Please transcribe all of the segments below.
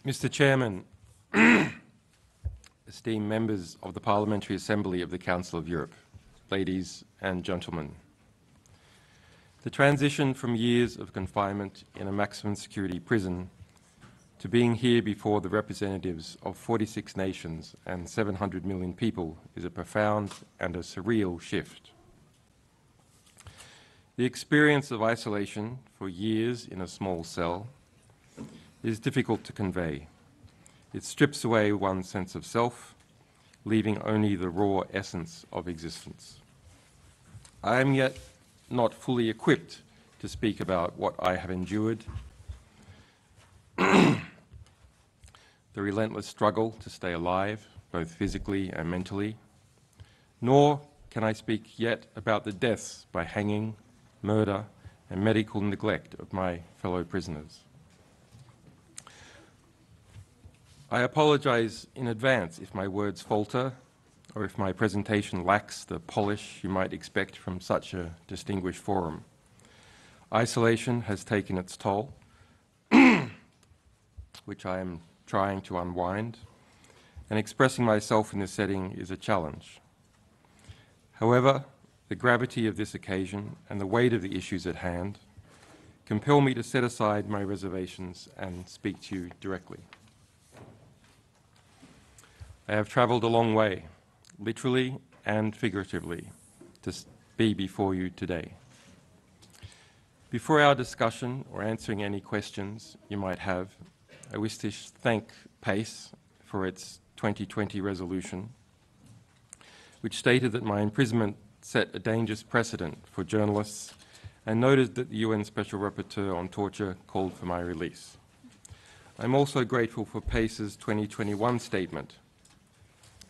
Mr. Chairman, esteemed members of the Parliamentary Assembly of the Council of Europe, ladies and gentlemen, the transition from years of confinement in a maximum security prison to being here before the representatives of 46 nations and 700 million people is a profound and a surreal shift. The experience of isolation for years in a small cell is difficult to convey. It strips away one's sense of self, leaving only the raw essence of existence. I am yet not fully equipped to speak about what I have endured, the relentless struggle to stay alive, both physically and mentally, nor can I speak yet about the deaths by hanging, murder, and medical neglect of my fellow prisoners. I apologize in advance if my words falter or if my presentation lacks the polish you might expect from such a distinguished forum. Isolation has taken its toll, which I am trying to unwind, and expressing myself in this setting is a challenge. However, the gravity of this occasion and the weight of the issues at hand compel me to set aside my reservations and speak to you directly. I have travelled a long way, literally and figuratively, to be before you today. Before our discussion or answering any questions you might have, I wish to thank PACE for its 2020 resolution, which stated that my imprisonment set a dangerous precedent for journalists and noted that the UN Special Rapporteur on Torture called for my release. I'm also grateful for PACE's 2021 statement,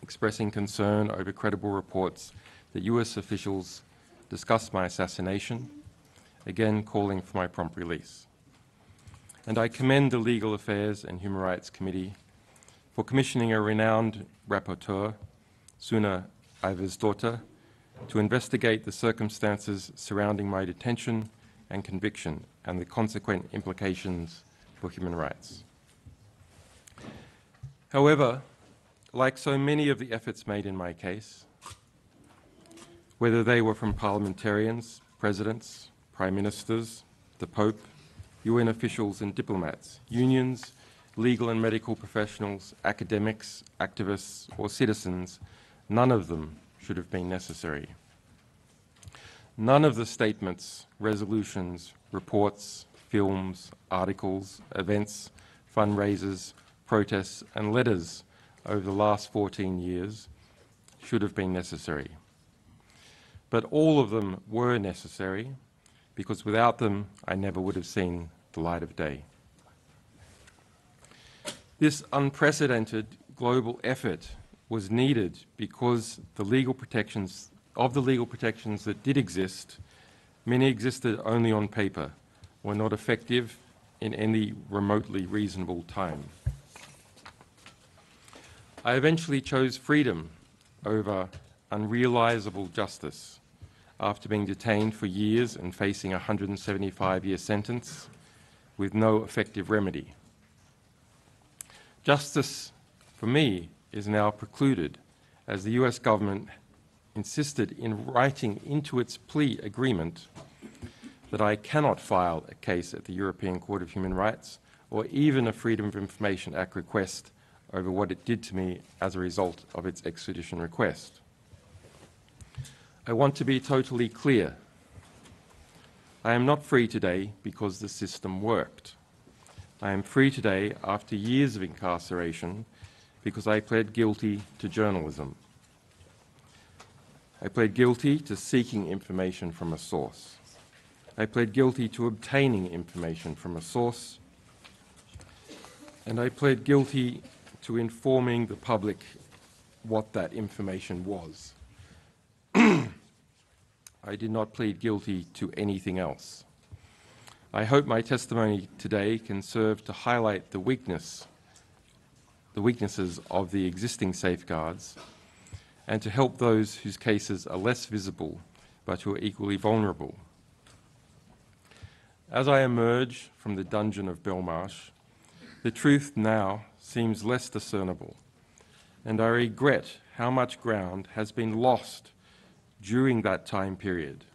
expressing concern over credible reports that US officials discussed my assassination, again calling for my prompt release. And I commend the Legal Affairs and Human Rights Committee for commissioning a renowned rapporteur, Suna Iversdottir, to investigate the circumstances surrounding my detention and conviction and the consequent implications for human rights. However, like so many of the efforts made in my case, whether they were from parliamentarians, presidents, prime ministers, the Pope, UN officials and diplomats, unions, legal and medical professionals, academics, activists or citizens, none of them should have been necessary. None of the statements, resolutions, reports, films, articles, events, fundraisers, protests and letters over the last 14 years should have been necessary. But all of them were necessary because without them I never would have seen the light of day. This unprecedented global effort was needed because the legal protections that did exist, many existed only on paper, were not effective in any remotely reasonable time. I eventually chose freedom over unrealizable justice after being detained for years and facing a 175-year sentence with no effective remedy. Justice, for me, is now precluded as the US government insisted in writing into its plea agreement that I cannot file a case at the European Court of Human Rights or even a Freedom of Information Act request over what it did to me as a result of its extradition request. I want to be totally clear. I am not free today because the system worked. I am free today after years of incarceration because I pled guilty to journalism. I pled guilty to seeking information from a source. I pled guilty to obtaining information from a source. And I pled guilty to informing the public what that information was. I did not plead guilty to anything else. I hope my testimony today can serve to highlight the weaknesses of the existing safeguards and to help those whose cases are less visible but who are equally vulnerable. As I emerge from the dungeon of Belmarsh, The truth now seems less discernible, and I regret how much ground has been lost during that time period,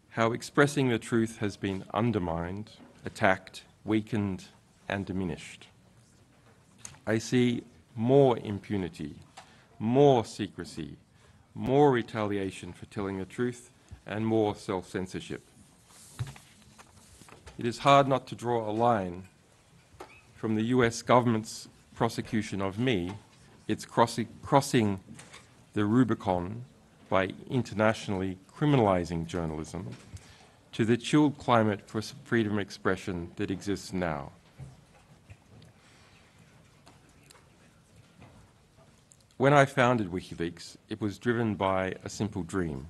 how expressing the truth has been undermined, attacked, weakened, and diminished. I see more impunity, more secrecy, more retaliation for telling the truth, and more self-censorship. It is hard not to draw a line from the US government's prosecution of me, its crossing the Rubicon by internationally criminalizing journalism, to the chilled climate for freedom of expression that exists now. When I founded Wikileaks, it was driven by a simple dream: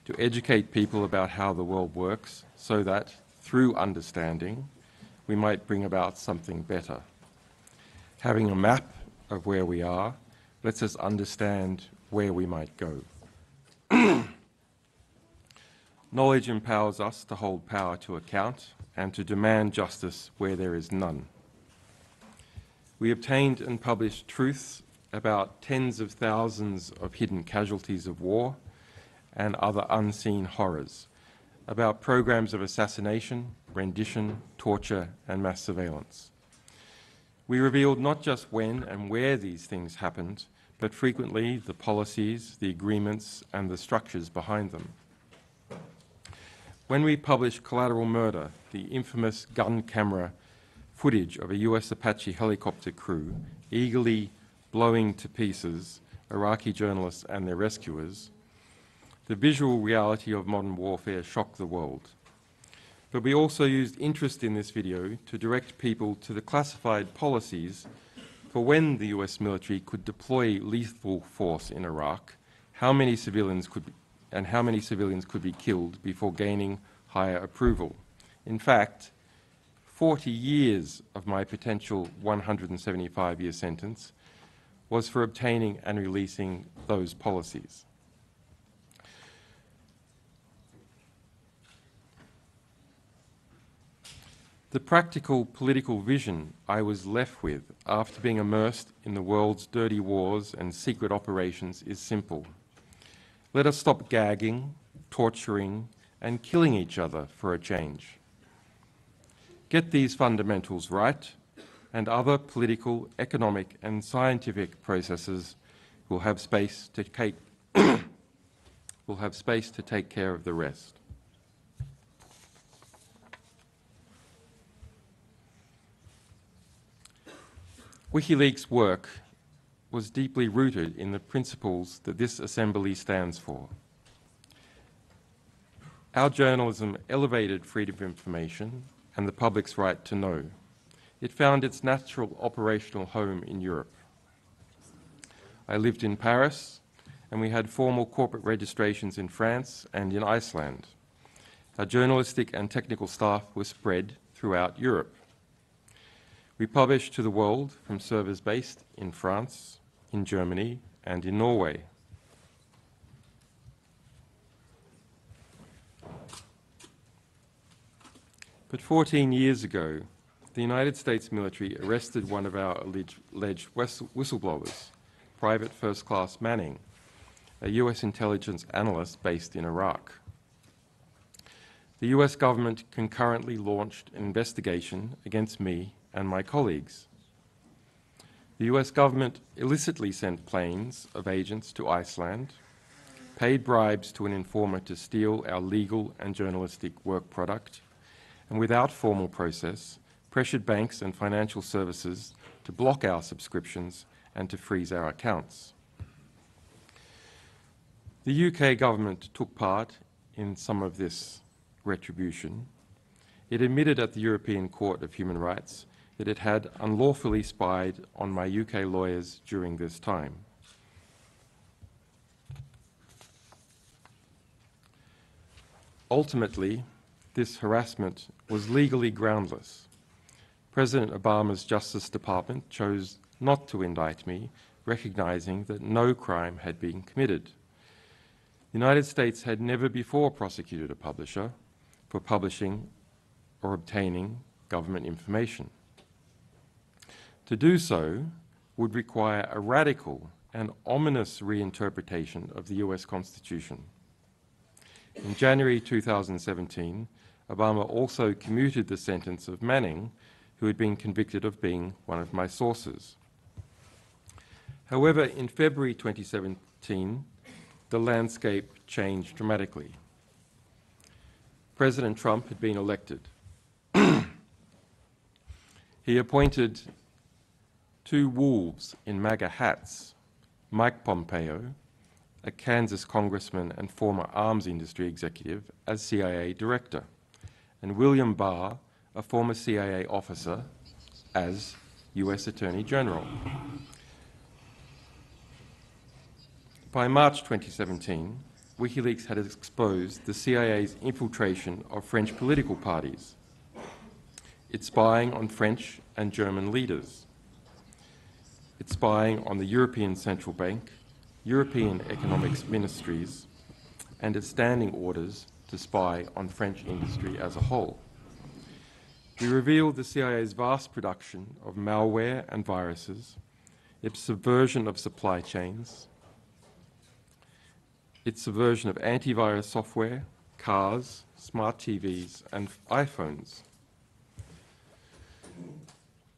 to educate people about how the world works so that, through understanding, we might bring about something better. Having a map of where we are lets us understand where we might go. Knowledge empowers us to hold power to account and to demand justice where there is none. We obtained and published truths about tens of thousands of hidden casualties of war and other unseen horrors, about programs of assassination, rendition, torture, and mass surveillance. We revealed not just when and where these things happened, but frequently the policies, the agreements, and the structures behind them. When we published Collateral Murder, the infamous gun camera footage of a US Apache helicopter crew eagerly blowing to pieces Iraqi journalists and their rescuers, the visual reality of modern warfare shocked the world. But we also used interest in this video to direct people to the classified policies for when the US military could deploy lethal force in Iraq, how many civilians could be killed before gaining higher approval. In fact, 40 years of my potential 175-year sentence was for obtaining and releasing those policies. The practical political vision I was left with after being immersed in the world's dirty wars and secret operations is simple. Let us stop gagging, torturing, and killing each other for a change. Get these fundamentals right, and other political, economic, and scientific processes will have space to take care of the rest. Wikileaks' work was deeply rooted in the principles that this assembly stands for. Our journalism elevated freedom of information and the public's right to know. It found its natural operational home in Europe. I lived in Paris, and we had formal corporate registrations in France and in Iceland. Our journalistic and technical staff were spread throughout Europe. We published to the world from servers based in France, in Germany, and in Norway. But 14 years ago, the United States military arrested one of our alleged whistleblowers, Private First Class Manning, a US intelligence analyst based in Iraq. The US government concurrently launched an investigation against me and my colleagues. The US government illicitly sent planes of agents to Iceland, paid bribes to an informant to steal our legal and journalistic work product, and without formal process, pressured banks and financial services to block our subscriptions and to freeze our accounts. The UK government took part in some of this retribution. It admitted at the European Court of Human Rights that it had unlawfully spied on my UK lawyers during this time. Ultimately, this harassment was legally groundless. President Obama's Justice Department chose not to indict me, recognizing that no crime had been committed. The United States had never before prosecuted a publisher for publishing or obtaining government information. To do so would require a radical and ominous reinterpretation of the US Constitution. In January 2017, Obama also commuted the sentence of Manning, who had been convicted of being one of my sources. However, in February 2017, the landscape changed dramatically. President Trump had been elected. He appointed two wolves in MAGA hats, Mike Pompeo, a Kansas congressman and former arms industry executive, as CIA director, and William Barr, a former CIA officer, as US Attorney General. By March 2017, Wikileaks had exposed the CIA's infiltration of French political parties, its spying on French and German leaders, its spying on the European Central Bank, European economics ministries, and its standing orders to spy on French industry as a whole. We revealed the CIA's vast production of malware and viruses, its subversion of supply chains, its subversion of antivirus software, cars, smart TVs, and iPhones.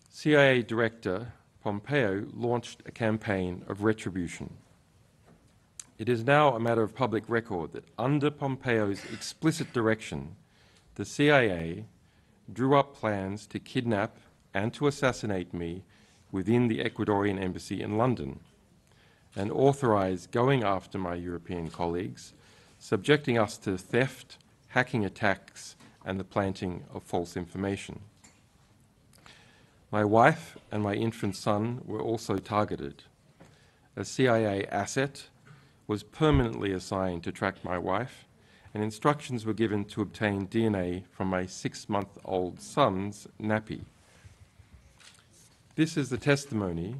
CIA Director Pompeo launched a campaign of retribution. It is now a matter of public record that under Pompeo's explicit direction, the CIA drew up plans to kidnap and to assassinate me within the Ecuadorian embassy in London, and authorized going after my European colleagues, subjecting us to theft, hacking attacks, and the planting of false information. My wife and my infant son were also targeted. A CIA asset was permanently assigned to track my wife, and instructions were given to obtain DNA from my 6-month-old son's nappy. This is the testimony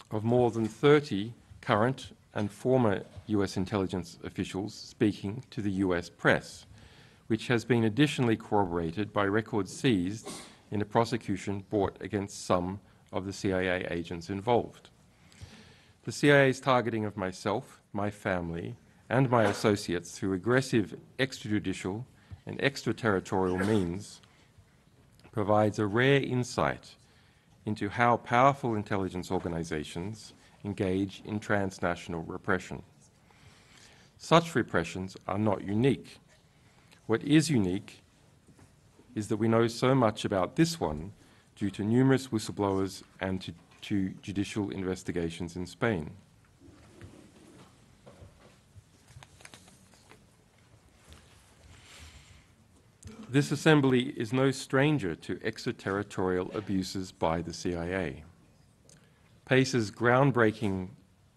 of more than 30 current and former US intelligence officials speaking to the US press, which has been additionally corroborated by records seized in a prosecution brought against some of the CIA agents involved. The CIA's targeting of myself, my family, and my associates through aggressive extrajudicial and extraterritorial means provides a rare insight into how powerful intelligence organizations engage in transnational repression. Such repressions are not unique. What is unique is that we know so much about this one due to numerous whistleblowers and to judicial investigations in Spain. This assembly is no stranger to extraterritorial abuses by the CIA. Pace's groundbreaking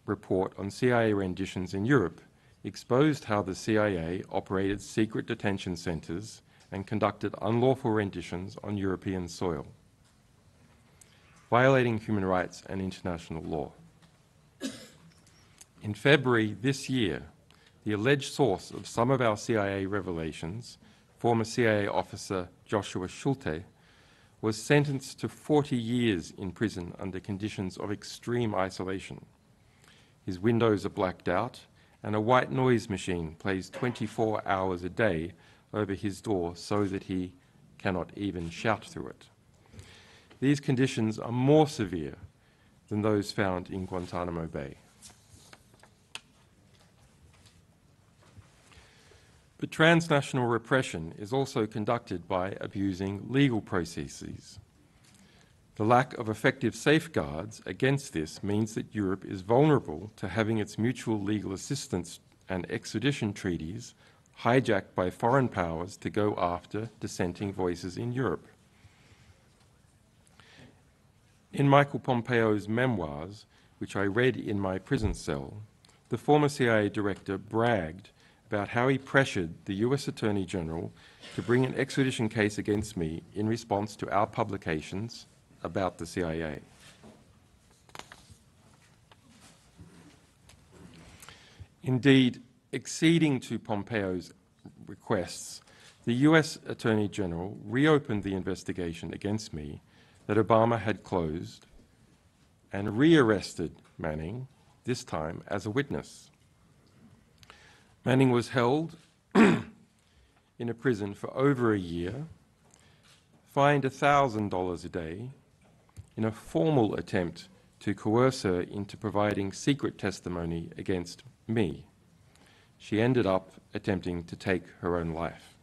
report on CIA renditions in Europe exposed how the CIA operated secret detention centers and conducted unlawful renditions on European soil, violating human rights and international law. In February this year, the alleged source of some of our CIA revelations, former CIA officer Joshua Schulte, was sentenced to 40 years in prison under conditions of extreme isolation. His windows are blacked out, and a white noise machine plays 24 hours a day over his door so that he cannot even shout through it. These conditions are more severe than those found in Guantanamo Bay. But transnational repression is also conducted by abusing legal processes. The lack of effective safeguards against this means that Europe is vulnerable to having its mutual legal assistance and extradition treaties hijacked by foreign powers to go after dissenting voices in Europe. In Michael Pompeo's memoirs, which I read in my prison cell, the former CIA director bragged about how he pressured the US Attorney General to bring an extradition case against me in response to our publications about the CIA. Indeed, acceding to Pompeo's requests, the US Attorney General reopened the investigation against me that Obama had closed and re-arrested Manning, this time as a witness. Manning was held in a prison for over a year, fined $1,000 a day in a formal attempt to coerce her into providing secret testimony against me. She ended up attempting to take her own life.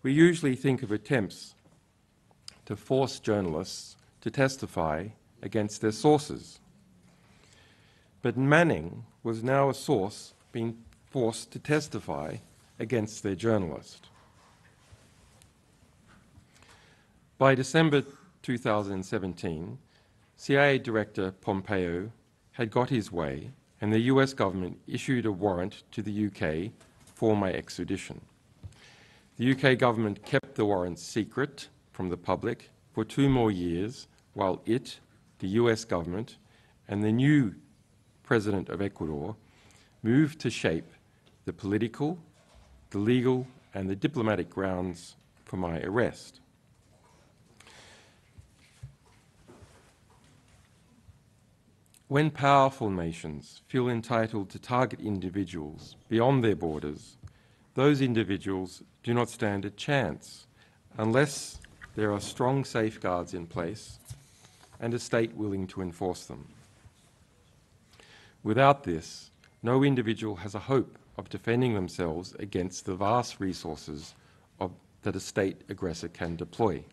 We usually think of attempts to force journalists to testify against their sources. But Manning was now a source being forced to testify against their journalist. By December 2017, CIA Director Pompeo had got his way, and the US government issued a warrant to the UK for my extradition. The UK government kept the warrant secret from the public for 2 more years, while it, the US government, and the new President of Ecuador moved to shape the political, the legal, and the diplomatic grounds for my arrest. When powerful nations feel entitled to target individuals beyond their borders, those individuals do not stand a chance unless there are strong safeguards in place and a state willing to enforce them. Without this, no individual has a hope of defending themselves against the vast resources that a state aggressor can deploy.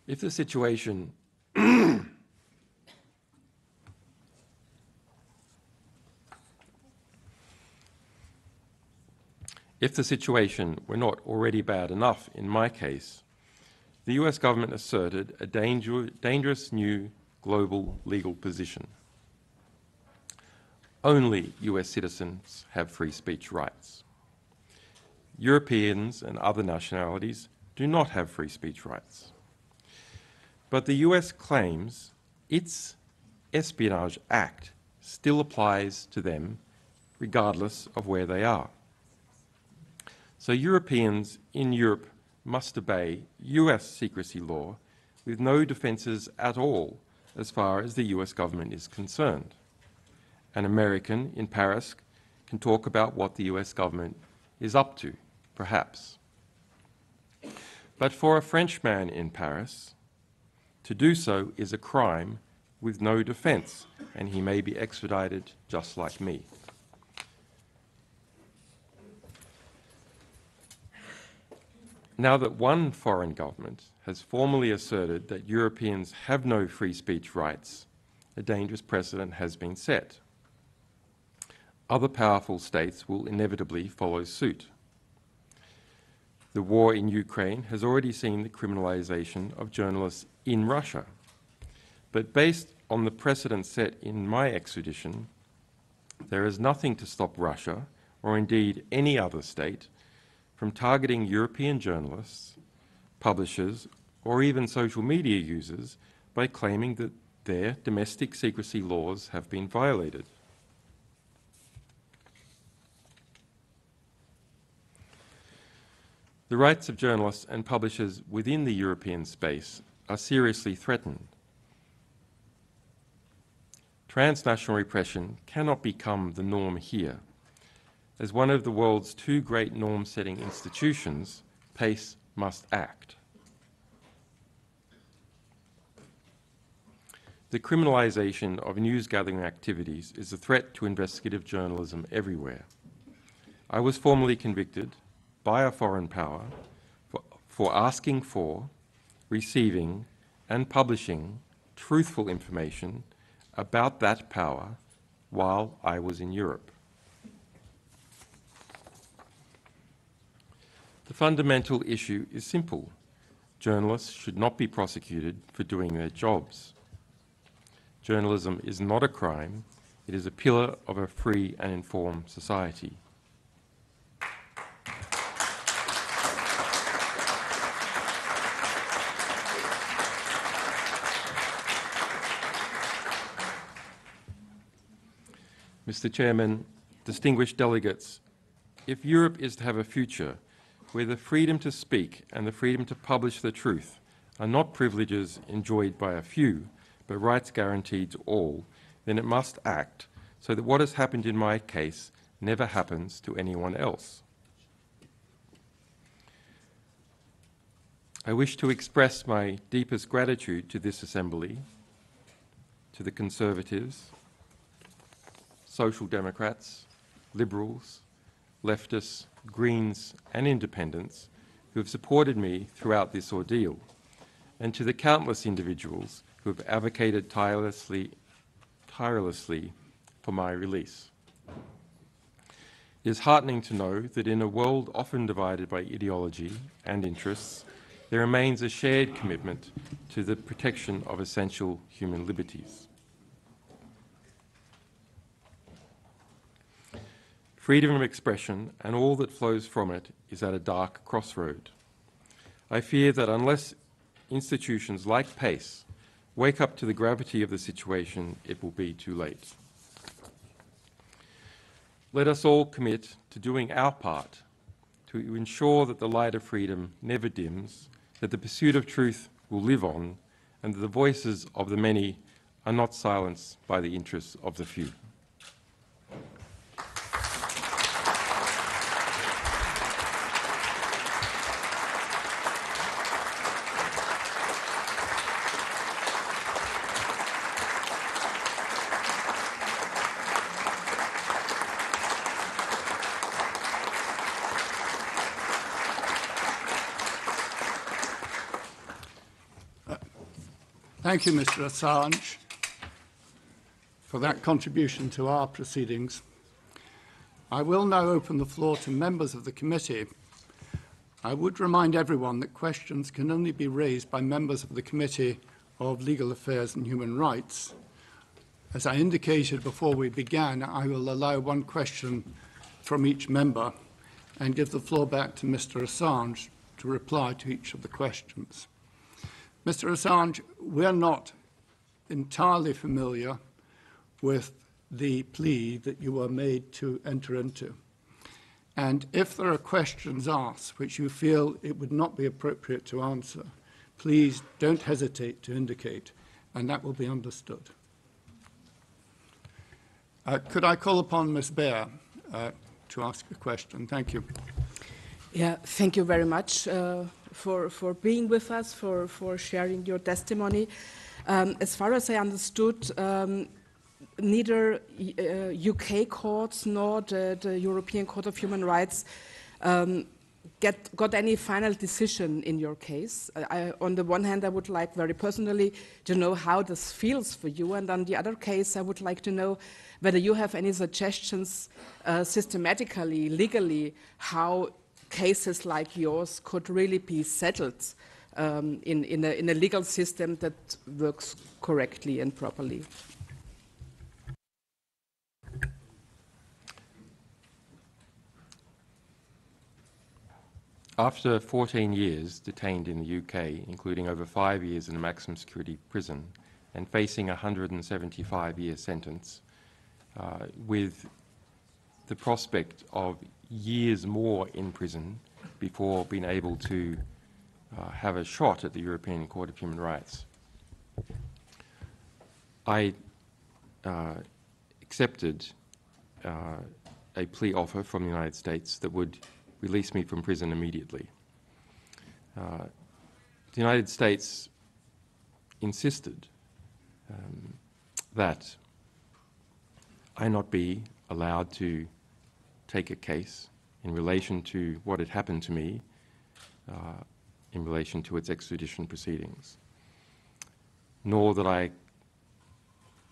If the situation were not already bad enough in my case, the US government asserted a dangerous new global legal position. Only US citizens have free speech rights. Europeans and other nationalities do not have free speech rights. But the US claims its Espionage Act still applies to them regardless of where they are. So Europeans in Europe must obey US secrecy law with no defences at all as far as the US government is concerned. An American in Paris can talk about what the US government is up to, perhaps. But for a Frenchman in Paris, to do so is a crime with no defence, and he may be extradited just like me. Now that one foreign government has formally asserted that Europeans have no free speech rights, a dangerous precedent has been set. Other powerful states will inevitably follow suit. The war in Ukraine has already seen the criminalization of journalists in Russia. But based on the precedent set in my extradition, there is nothing to stop Russia, or indeed any other state, from targeting European journalists, publishers, or even social media users by claiming that their domestic secrecy laws have been violated. The rights of journalists and publishers within the European space are seriously threatened. Transnational repression cannot become the norm here. As one of the world's 2 great norm-setting institutions, PACE must act. The criminalization of news-gathering activities is a threat to investigative journalism everywhere. I was formally convicted by a foreign power for asking for, receiving, and publishing truthful information about that power while I was in Europe. The fundamental issue is simple. Journalists should not be prosecuted for doing their jobs. Journalism is not a crime. It is a pillar of a free and informed society. Mr. Chairman, distinguished delegates, if Europe is to have a future where the freedom to speak and the freedom to publish the truth are not privileges enjoyed by a few, but rights guaranteed to all, then it must act so that what has happened in my case never happens to anyone else. I wish to express my deepest gratitude to this Assembly, to the Conservatives, Social Democrats, Liberals, Leftists, Greens and Independents who have supported me throughout this ordeal, and to the countless individuals who have advocated tirelessly for my release. It is heartening to know that in a world often divided by ideology and interests, there remains a shared commitment to the protection of essential human liberties. Freedom of expression and all that flows from it is at a dark crossroad. I fear that unless institutions like PACE wake up to the gravity of the situation, it will be too late. Let us all commit to doing our part to ensure that the light of freedom never dims, that the pursuit of truth will live on, and that the voices of the many are not silenced by the interests of the few. Thank you, Mr. Assange, for that contribution to our proceedings. I will now open the floor to members of the committee. I would remind everyone that questions can only be raised by members of the Committee of Legal Affairs and Human Rights. As I indicated before we began, I will allow one question from each member and give the floor back to Mr. Assange to reply to each of the questions. Mr. Assange, we're not entirely familiar with the plea that you were made to enter into. And if there are questions asked which you feel it would not be appropriate to answer, please don't hesitate to indicate, and that will be understood. Could I call upon Ms. Baer to ask a question? Thank you. Yeah, thank you very much for being with us, for sharing your testimony. As far as I understood, neither UK courts nor the European Court of Human Rights got any final decision in your case. On the one hand, I would like very personally to know how this feels for you, and on the other case, I would like to know whether you have any suggestions systematically, legally, how cases like yours could really be settled in a legal system that works correctly and properly. After 14 years detained in the UK, including over 5 years in a maximum security prison, and facing a 175-year sentence, with the prospect of years more in prison before being able to have a shot at the European Court of Human Rights, I accepted a plea offer from the United States that would release me from prison immediately. The United States insisted that I not be allowed to take a case in relation to what had happened to me in relation to its extradition proceedings, nor that I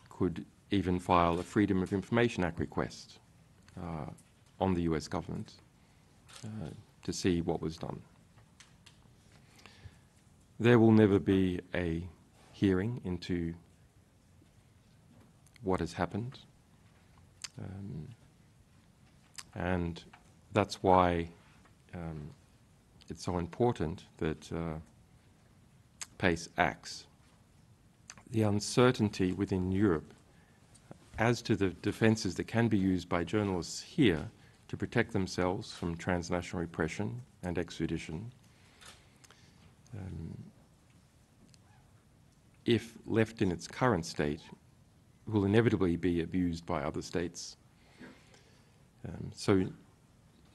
could even file a Freedom of Information Act request on the US government to see what was done. There will never be a hearing into what has happened, and that's why it's so important that PACE acts. The uncertainty within Europe as to the defences that can be used by journalists here to protect themselves from transnational repression and extradition, if left in its current state, will inevitably be abused by other states. So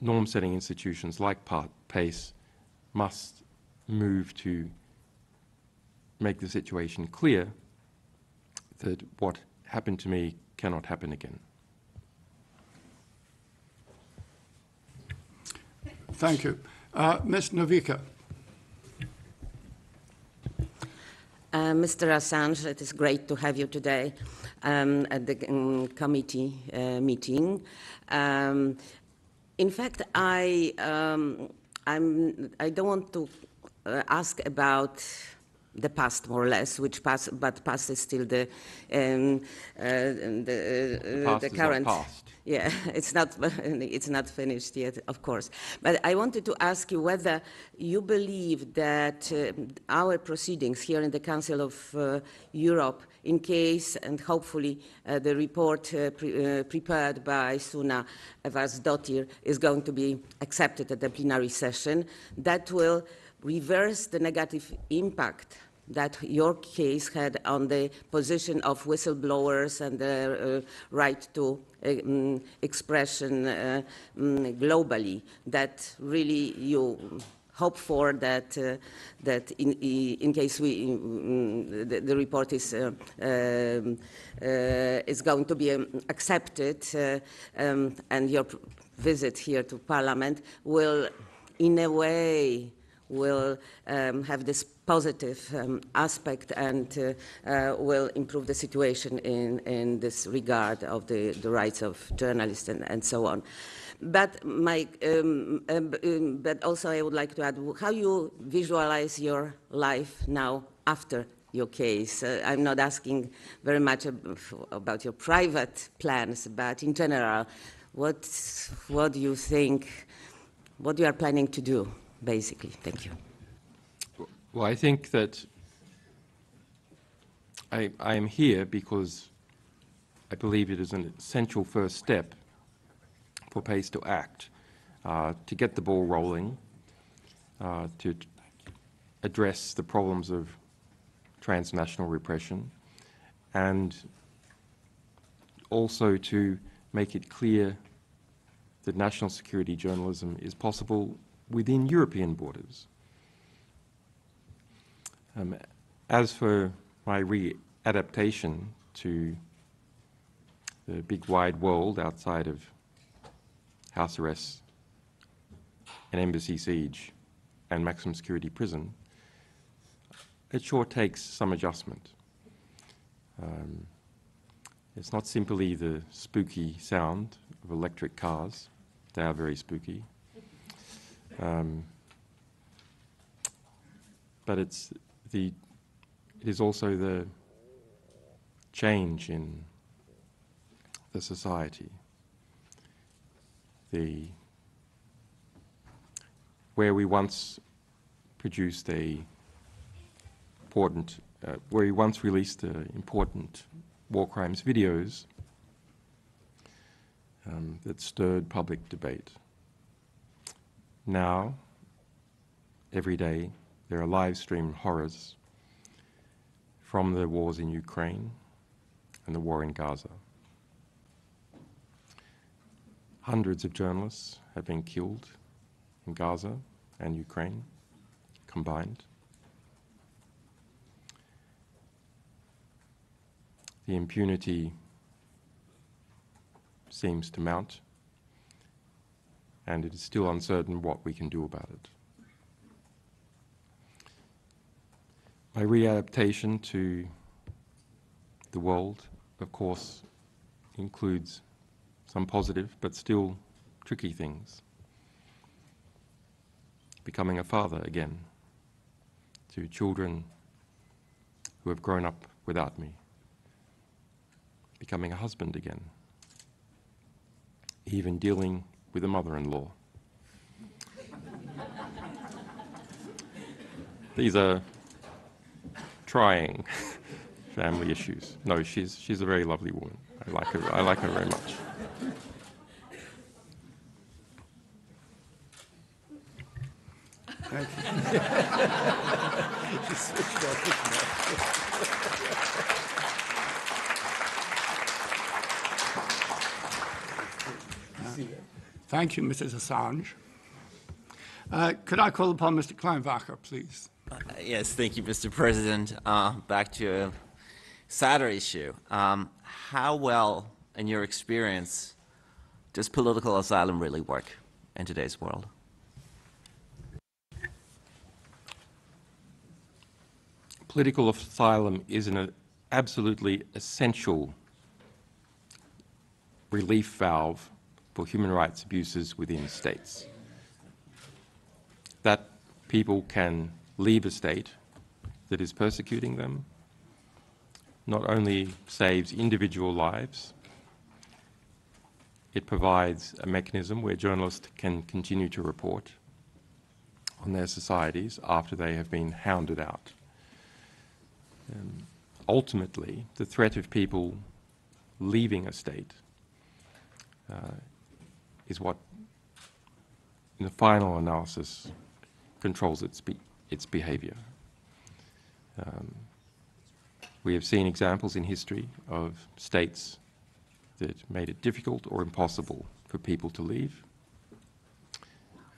norm-setting institutions like PACE must move to make the situation clear that what happened to me cannot happen again. Thank you. Ms. Novica. Mr. Assange, it is great to have you today at the committee meeting. In fact, I don't want to ask about the past, more or less, but past is still the current. Past. Yeah, it's not finished yet, of course. But I wanted to ask you whether you believe that our proceedings here in the Council of Europe, in case and hopefully the report prepared by Suna Evasdottir is going to be accepted at the plenary session, that will reverse the negative impact that your case had on the position of whistleblowers and the right to expression globally, that really you hope for that that in case the report is going to be accepted and your visit here to Parliament will, in a way, will have this positive aspect and will improve the situation in this regard of the rights of journalists and so on. But but also I would like to add how you visualize your life now after your case. I'm not asking very much about your private plans, but in general, what do you think, what you are planning to do, basically? Thank you. Well, I think that I am here because I believe it is an essential first step for PACE to act, to get the ball rolling, to address the problems of transnational repression, and also to make it clear that national security journalism is possible within European borders. As for my readaptation to the big wide world outside of house arrest, an embassy siege, and maximum security prison, it sure takes some adjustment. It's not simply the spooky sound of electric cars. They are very spooky. But it is also the change in the society. Where we once produced where we once released important war crimes videos that stirred public debate. Now, every day, there are live-streamed horrors from the wars in Ukraine and the war in Gaza. Hundreds of journalists have been killed in Gaza and Ukraine combined. The impunity seems to mount, and it is still uncertain what we can do about it. My readaptation to the world, of course, includes some positive but still tricky things. Becoming a father again to children who have grown up without me. Becoming a husband again. Even dealing with a mother-in-law. These are trying family issues. No, she's a very lovely woman. I like her very much. Thank you. Thank you, Mrs. Assange. Could I call upon Mr. Kleinwacher, please? Yes, thank you, Mr. President. Back to a sadder issue. How well, in your experience, does political asylum really work in today's world? Political asylum is an absolutely essential relief valve for human rights abuses within states. That people can leave a state that is persecuting them not only saves individual lives, it provides a mechanism where journalists can continue to report on their societies after they have been hounded out. Ultimately, the threat of people leaving a state is what, in the final analysis, controls its behavior. We have seen examples in history of states that made it difficult or impossible for people to leave.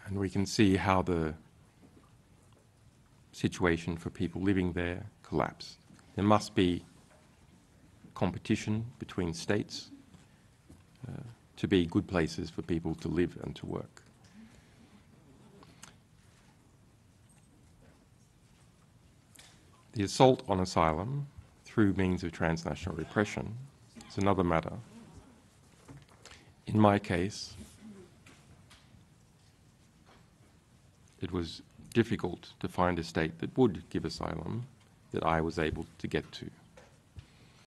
And we can see how the situation for people living there collapsed. There must be competition between states to be good places for people to live and to work. The assault on asylum through means of transnational repression is another matter. In my case, it was difficult to find a state that would give asylum that I was able to get to.